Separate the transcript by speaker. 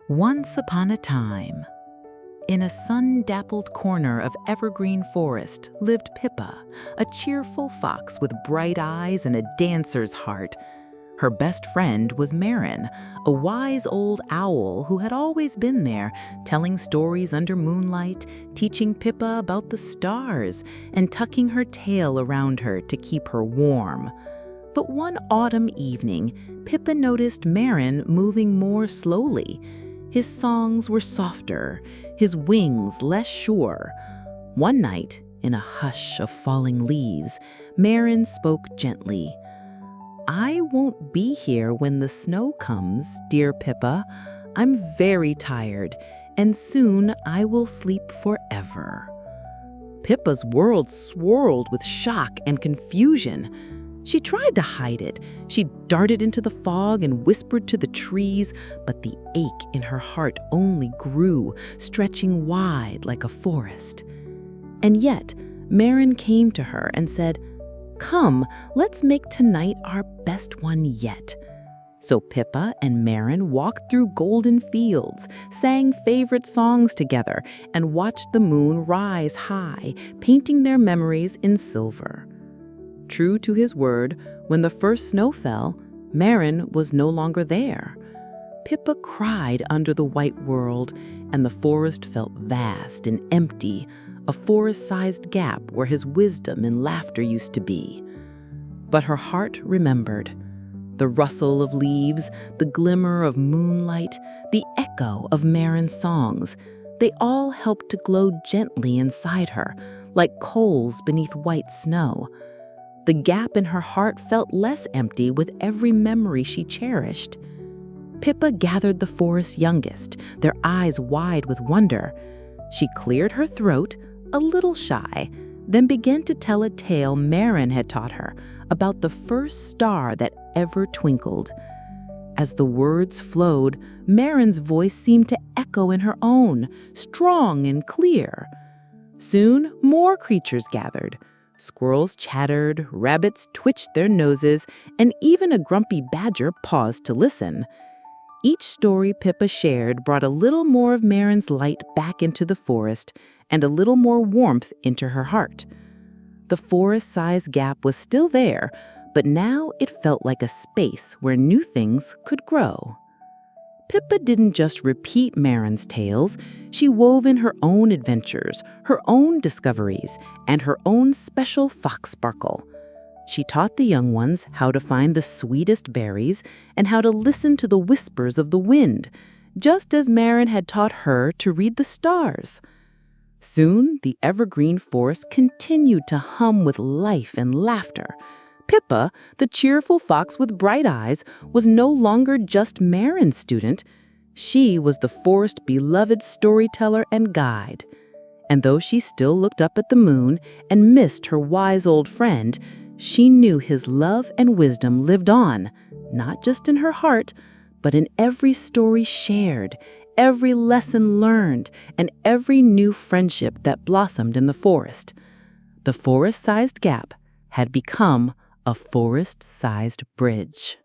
Speaker 1: Once upon a time, in a sun-dappled corner of Evergreen Forest lived Pippa, a cheerful fox with bright eyes and a dancer's heart. Her best friend was Marin, a wise old owl who had always been there, telling stories under moonlight, teaching Pippa about the stars, and tucking her tail around her to keep her warm. But one autumn evening, Pippa noticed Marin moving more slowly. His songs were softer, his wings less sure. One night, in a hush of falling leaves, Marin spoke gently. "I won't be here when the snow comes, dear Pippa. I'm very tired, and soon I will sleep forever." Pippa's world swirled with shock and confusion. She tried to hide it. She darted into the fog and whispered to the trees, but the ache in her heart only grew, stretching wide like a forest. And yet, Marin came to her and said, "Come, let's make tonight our best one yet." So Pippa and Marin walked through golden fields, sang favorite songs together, and watched the moon rise high, painting their memories in silver. True to his word, when the first snow fell, Marin was no longer there. Pippa cried under the white world, and the forest felt vast and empty, a forest-sized gap where his wisdom and laughter used to be. But her heart remembered. The rustle of leaves, the glimmer of moonlight, the echo of Marin's songs, they all helped to glow gently inside her, like coals beneath white snow. The gap in her heart felt less empty with every memory she cherished. Pippa gathered the forest's youngest, their eyes wide with wonder. She cleared her throat, a little shy, then began to tell a tale Marin had taught her about the first star that ever twinkled. As the words flowed, Marin's voice seemed to echo in her own, strong and clear. Soon, more creatures gathered. Squirrels chattered, rabbits twitched their noses, and even a grumpy badger paused to listen. Each story Pippa shared brought a little more of Marin's light back into the forest and a little more warmth into her heart. The forest-sized gap was still there, but now it felt like a space where new things could grow. Pippa didn't just repeat Marin's tales, she wove in her own adventures, her own discoveries, and her own special fox sparkle. She taught the young ones how to find the sweetest berries and how to listen to the whispers of the wind, just as Marin had taught her to read the stars. Soon, the Evergreen Forest continued to hum with life and laughter. Pippa, the cheerful fox with bright eyes, was no longer just Marin's student. She was the forest's beloved storyteller and guide. And though she still looked up at the moon and missed her wise old friend, she knew his love and wisdom lived on, not just in her heart, but in every story shared, every lesson learned, and every new friendship that blossomed in the forest. The forest-sized gap had become a forest-sized bridge.